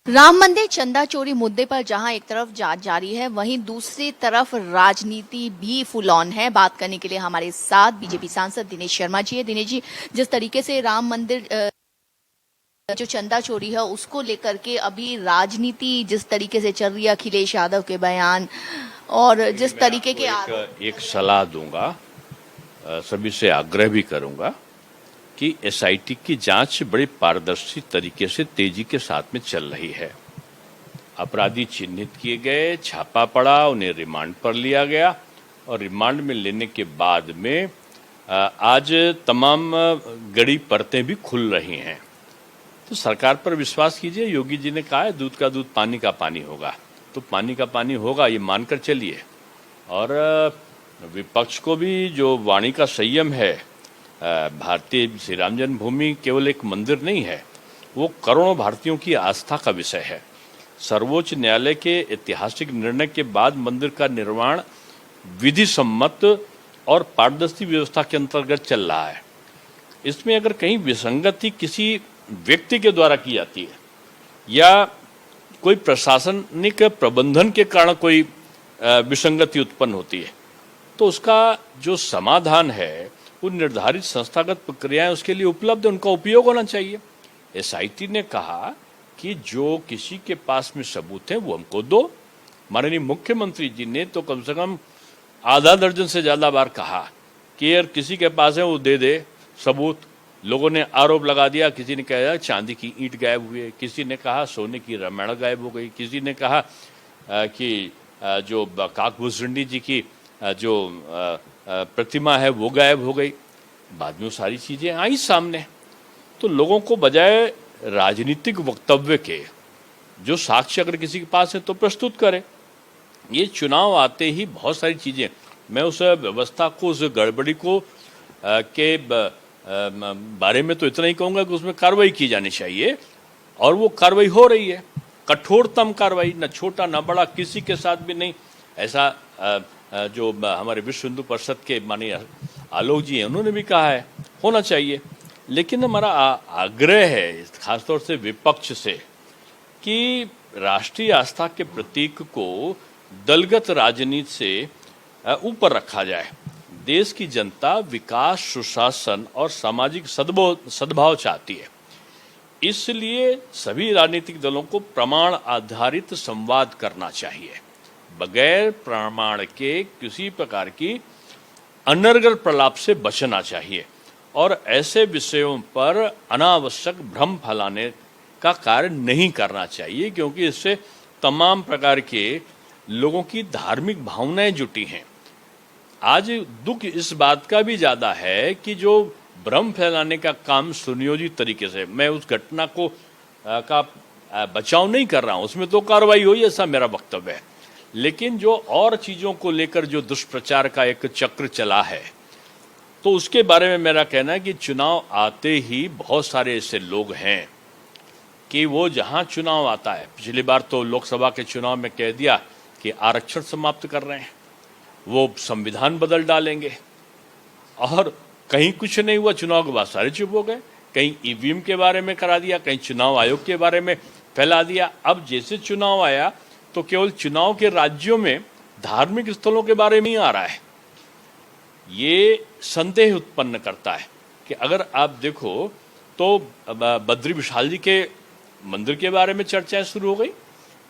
राम मंदिर चंदा चोरी मुद्दे पर जहां एक तरफ जांच जारी है, वहीं दूसरी तरफ राजनीति भी फुल ऑन है। बात करने के लिए हमारे साथ बीजेपी सांसद दिनेश शर्मा जी है। दिनेश जी, जिस तरीके से राम मंदिर जो चंदा चोरी है उसको लेकर के अभी राजनीति जिस तरीके से चल रही है, अखिलेश यादव के बयान और जिस तरीके के एक सलाह दूंगा, सभी से आग्रह भी करूंगा कि एसआईटी की जांच बड़े पारदर्शी तरीके से तेजी के साथ में चल रही है। अपराधी चिन्हित किए गए, छापा पड़ा, उन्हें रिमांड पर लिया गया और रिमांड में लेने के बाद में आज तमाम गड़ी परतें भी खुल रही हैं। तो सरकार पर विश्वास कीजिए। योगी जी ने कहा है दूध का दूध पानी का पानी होगा, तो पानी का पानी होगा ये मानकर चलिए। और विपक्ष को भी जो वाणी का संयम है, भारतीय श्री राम जन्मभूमि केवल एक मंदिर नहीं है, वो करोड़ों भारतीयों की आस्था का विषय है। सर्वोच्च न्यायालय के ऐतिहासिक निर्णय के बाद मंदिर का निर्माण विधि सम्मत और पारदर्शी व्यवस्था के अंतर्गत चल रहा है। इसमें अगर कहीं विसंगति किसी व्यक्ति के द्वारा की जाती है या कोई प्रशासनिक प्रबंधन के कारण कोई विसंगति उत्पन्न होती है, तो उसका जो समाधान है वो निर्धारित संस्थागत प्रक्रियाएं उसके लिए उपलब्ध है, उनका उपयोग होना चाहिए। एसआईटी ने कहा कि जो किसी के पास में सबूत है वो हमको दो। माननीय मुख्यमंत्री जी ने तो कम से कम आधा दर्जन से ज़्यादा बार कहा कि यार किसी के पास है वो दे दे सबूत। लोगों ने आरोप लगा दिया, किसी ने कहा चांदी की ईंट गायब हुई है, किसी ने कहा सोने की रामायण गायब हो गई, किसी ने कहा कि जो काकभूषणी जी की जो प्रतिमा है वो गायब हो गई। बाद में वो सारी चीज़ें आई सामने। तो लोगों को बजाय राजनीतिक वक्तव्य के जो साक्ष्य अगर किसी के पास है तो प्रस्तुत करें। ये चुनाव आते ही बहुत सारी चीज़ें, मैं उस व्यवस्था को, उस गड़बड़ी को के बारे में तो इतना ही कहूँगा कि उसमें कार्रवाई की जानी चाहिए और वो कार्रवाई हो रही है। कठोरतम कार्रवाई, न छोटा न बड़ा, किसी के साथ भी नहीं। ऐसा जो हमारे विश्व हिंदू परिषद के माननीय आलोक जी हैं उन्होंने भी कहा है होना चाहिए। लेकिन हमारा आग्रह है खासतौर से विपक्ष से कि राष्ट्रीय आस्था के प्रतीक को दलगत राजनीति से ऊपर रखा जाए। देश की जनता विकास, सुशासन और सामाजिक सद्भाव चाहती है। इसलिए सभी राजनीतिक दलों को प्रमाण आधारित संवाद करना चाहिए। बगैर प्रमाण के किसी प्रकार की अनर्गल प्रलाप से बचना चाहिए और ऐसे विषयों पर अनावश्यक भ्रम फैलाने का कार्य नहीं करना चाहिए, क्योंकि इससे तमाम प्रकार के लोगों की धार्मिक भावनाएं जुटी हैं। आज दुख इस बात का भी ज़्यादा है कि जो भ्रम फैलाने का काम सुनियोजित तरीके से, मैं उस घटना को का बचाव नहीं कर रहा हूँ, उसमें तो कार्रवाई हुई, ऐसा मेरा वक्तव्य है। लेकिन जो और चीज़ों को लेकर जो दुष्प्रचार का एक चक्र चला है, तो उसके बारे में मेरा कहना है कि चुनाव आते ही बहुत सारे ऐसे लोग हैं कि वो जहां चुनाव आता है, पिछली बार तो लोकसभा के चुनाव में कह दिया कि आरक्षण समाप्त कर रहे हैं, वो संविधान बदल डालेंगे, और कहीं कुछ नहीं हुआ, चुनाव के बाद सारे चुप हो गए। कहीं ईवीएम के बारे में करा दिया, कहीं चुनाव आयोग के बारे में फैला दिया। अब जैसे चुनाव आया तो केवल चुनाव के राज्यों में धार्मिक स्थलों के बारे में ही आ रहा है। ये संदेह उत्पन्न करता है कि अगर आप देखो तो बद्री विशाल जी के मंदिर के बारे में चर्चाएं शुरू हो गई,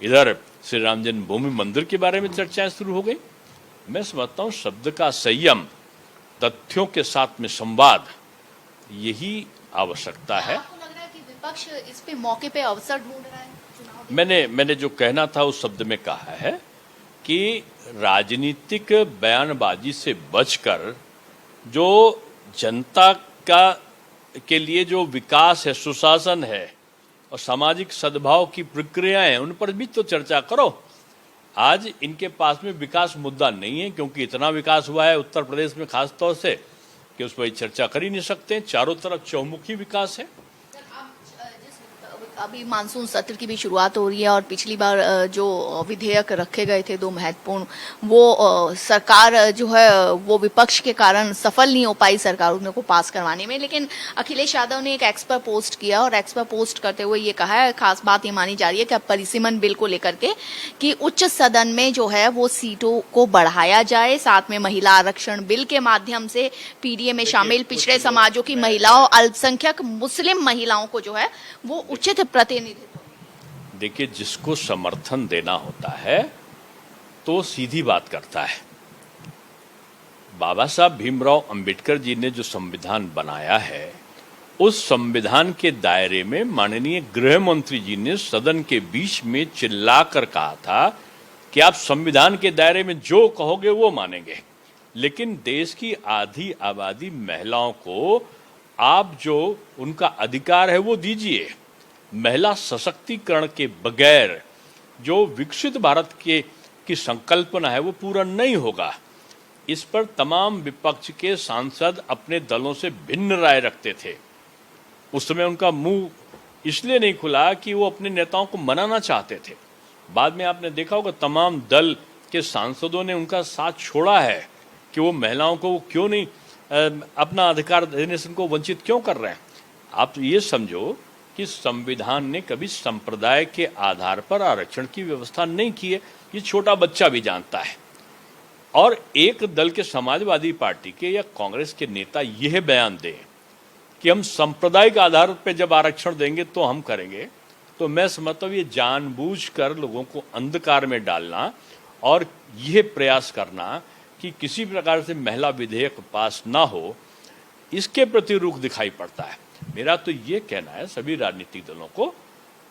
इधर श्री राम जन्मभूमि मंदिर के बारे में चर्चाएं शुरू हो गई। मैं समझता हूँ शब्द का संयम, तथ्यों के साथ में संवाद, यही आवश्यकता है। आपको लग रहा है कि विपक्ष इस पे मौके पे अवसर ढूंढ रहा है? मैंने जो कहना था उस शब्द में कहा है कि राजनीतिक बयानबाजी से बचकर जो जनता के लिए जो विकास है, सुशासन है और सामाजिक सद्भाव की प्रक्रियाएं हैं, उन पर भी तो चर्चा करो। आज इनके पास में विकास मुद्दा नहीं है, क्योंकि इतना विकास हुआ है उत्तर प्रदेश में खास तौर से कि उस पर चर्चा कर ही नहीं सकते। चारों तरफ चौमुखी विकास है। अभी मानसून सत्र की भी शुरुआत हो रही है और पिछली बार जो विधेयक रखे गए थे दो महत्वपूर्ण, वो सरकार जो है वो विपक्ष के कारण सफल नहीं हो पाई सरकार उनको पास करवाने में। लेकिन अखिलेश यादव ने एक एक्स पर पोस्ट किया और एक्स पर पोस्ट करते हुए ये कहा है, खास बात ये मानी जा रही है कि अब परिसीमन बिल को लेकर के कि उच्च सदन में जो है वो सीटों को बढ़ाया जाए, साथ में महिला आरक्षण बिल के माध्यम से पीडीए में शामिल पिछड़े समाजों की महिलाओं, अल्पसंख्यक मुस्लिम महिलाओं को जो है वो उचित प्रतिनिधित्व। देखिए, जिसको समर्थन देना होता है तो सीधी बात करता है। बाबा साहब भीमराव अंबेडकर जी ने जो संविधान बनाया है, उस संविधान के दायरे में माननीय गृह मंत्री जी ने सदन के बीच में चिल्लाकर कहा था कि आप संविधान के दायरे में जो कहोगे वो मानेंगे, लेकिन देश की आधी आबादी महिलाओं को आप जो उनका अधिकार है वो दीजिए। महिला सशक्तिकरण के बगैर जो विकसित भारत की संकल्पना है वो पूरा नहीं होगा। इस पर तमाम विपक्ष के सांसद अपने दलों से भिन्न राय रखते थे। उस समय उनका मुंह इसलिए नहीं खुला कि वो अपने नेताओं को मनाना चाहते थे। बाद में आपने देखा होगा तमाम दल के सांसदों ने उनका साथ छोड़ा है कि वो महिलाओं को वो क्यों नहीं अपना अधिकार देने से उनको वंचित क्यों कर रहे हैं। आप तो ये समझो कि संविधान ने कभी संप्रदाय के आधार पर आरक्षण की व्यवस्था नहीं की है, ये छोटा बच्चा भी जानता है। और एक दल के समाजवादी पार्टी के या कांग्रेस के नेता यह बयान दें कि हम सांप्रदायिक आधार पर जब आरक्षण देंगे तो हम करेंगे, तो मैं समझता हूँ ये जानबूझकर लोगों को अंधकार में डालना और यह प्रयास करना कि किसी प्रकार से महिला विधेयक पास ना हो, इसके प्रति रुख दिखाई पड़ता है। मेरा तो ये कहना है सभी राजनीतिक दलों को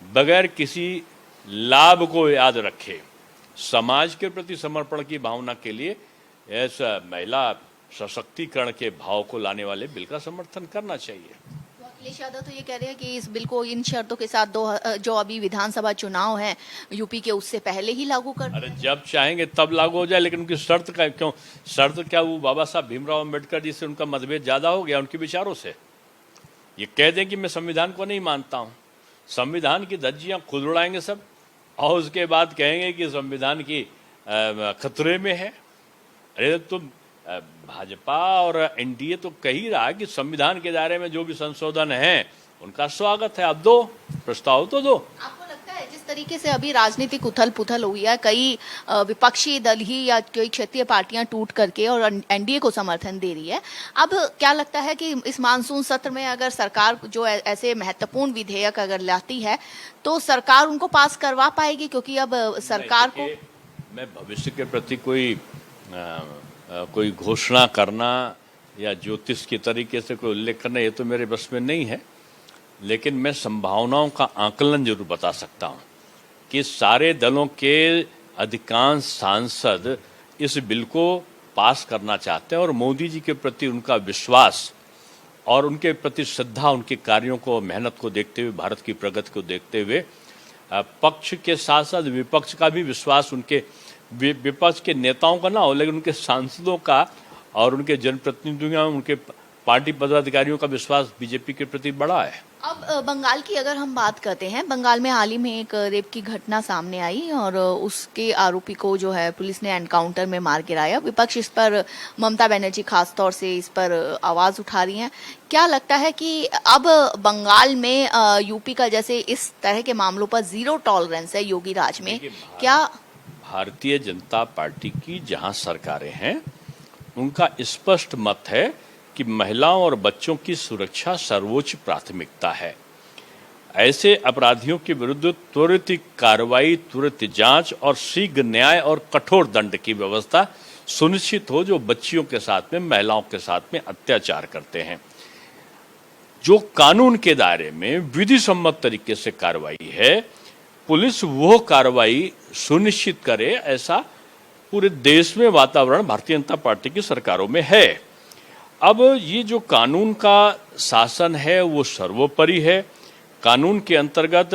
बगैर किसी लाभ को याद रखे समाज के प्रति समर्पण की भावना के लिए ऐसा महिला सशक्तिकरण के भाव को लाने वाले बिल का समर्थन करना चाहिए। तो अखिलेश यादव तो ये कह रहे हैं कि इस बिल को इन शर्तों के साथ जो अभी विधानसभा चुनाव है यूपी के उससे पहले ही लागू कर। अरे जब चाहेंगे तब लागू हो जाए, लेकिन उनकी शर्त का क्यों? शर्त क्या? वो बाबा साहब भीमराव अंबेडकर जी से उनका मतभेद ज्यादा हो गया उनके विचारों से। ये कह दें कि मैं संविधान को नहीं मानता हूँ, संविधान की धज्जियां खुद उड़ाएंगे सब, और उसके बाद कहेंगे कि संविधान की खतरे में है। अरे तो भाजपा और एनडीए तो कह ही रहा है कि संविधान के दायरे में जो भी संशोधन है उनका स्वागत है। अब दो प्रस्ताव तो दो। आपको लगता है जिस तरीके से अभी राजनीतिक उथल पुथल हुई है, कई विपक्षी दल ही या कई क्षेत्रीय पार्टियां टूट करके और एनडीए को समर्थन दे रही है, अब क्या लगता है कि इस मानसून सत्र में अगर सरकार जो ऐसे महत्वपूर्ण विधेयक अगर लाती है तो सरकार उनको पास करवा पाएगी? क्योंकि अब सरकार को मैं भविष्य के प्रति कोई घोषणा करना या ज्योतिष के तरीके से कोई उल्लेख करना ये तो मेरे बस में नहीं है, लेकिन मैं संभावनाओं का आकलन जरूर बता सकता हूं कि सारे दलों के अधिकांश सांसद इस बिल को पास करना चाहते हैं और मोदी जी के प्रति उनका विश्वास और उनके प्रति श्रद्धा, उनके कार्यों को, मेहनत को देखते हुए, भारत की प्रगति को देखते हुए पक्ष के साथ साथ विपक्ष का भी विश्वास, उनके विपक्ष के नेताओं का ना हो लेकिन उनके सांसदों का और उनके जनप्रतिनिधियों, उनके पार्टी पदाधिकारियों का विश्वास बीजेपी के प्रति बढ़ा है। अब बंगाल की अगर हम बात करते हैं, बंगाल में हाल ही में एक रेप की घटना सामने आई और उसके आरोपी को जो है पुलिस ने एनकाउंटर में मार गिराया। विपक्ष इस पर, ममता बनर्जी खास तौर से इस पर आवाज उठा रही हैं। क्या लगता है कि अब बंगाल में यूपी का जैसे इस तरह के मामलों पर जीरो टॉलरेंस है योगी राज में, क्या भारतीय जनता पार्टी की जहां सरकारें हैं उनका स्पष्ट मत है कि महिलाओं और बच्चों की सुरक्षा सर्वोच्च प्राथमिकता है। ऐसे अपराधियों के विरुद्ध त्वरित कार्रवाई, त्वरित जांच और शीघ्र न्याय और कठोर दंड की व्यवस्था सुनिश्चित हो जो बच्चियों के साथ में, महिलाओं के साथ में अत्याचार करते हैं। जो कानून के दायरे में विधि सम्मत तरीके से कार्रवाई है, पुलिस वो कार्रवाई सुनिश्चित करे, ऐसा पूरे देश में वातावरण भारतीय जनता पार्टी की सरकारों में है। अब ये जो कानून का शासन है वो सर्वोपरि है। कानून के अंतर्गत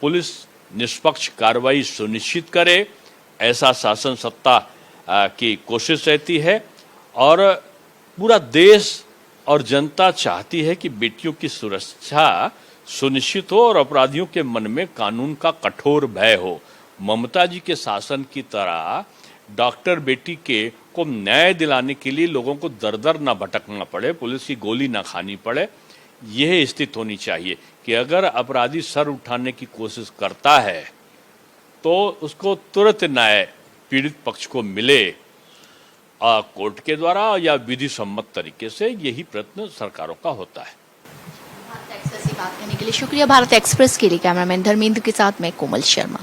पुलिस निष्पक्ष कार्रवाई सुनिश्चित करे, ऐसा शासन सत्ता की कोशिश रहती है और पूरा देश और जनता चाहती है कि बेटियों की सुरक्षा सुनिश्चित हो और अपराधियों के मन में कानून का कठोर भय हो। ममता जी के शासन की तरह डॉक्टर बेटी के को न्याय दिलाने के लिए लोगों को दर दर ना भटकना पड़े, पुलिस की गोली ना खानी पड़े। यह स्थिति होनी चाहिए कि अगर अपराधी सर उठाने की कोशिश करता है तो उसको तुरंत न्याय पीड़ित पक्ष को मिले, कोर्ट के द्वारा या विधि सम्मत तरीके से। यही प्रयत्न सरकारों का होता है। भारत एक्सप्रेस से बात करने के लिए शुक्रिया। भारत एक्सप्रेस के लिए कैमरामैन धर्मेंद्र के साथ मैं कोमल शर्मा।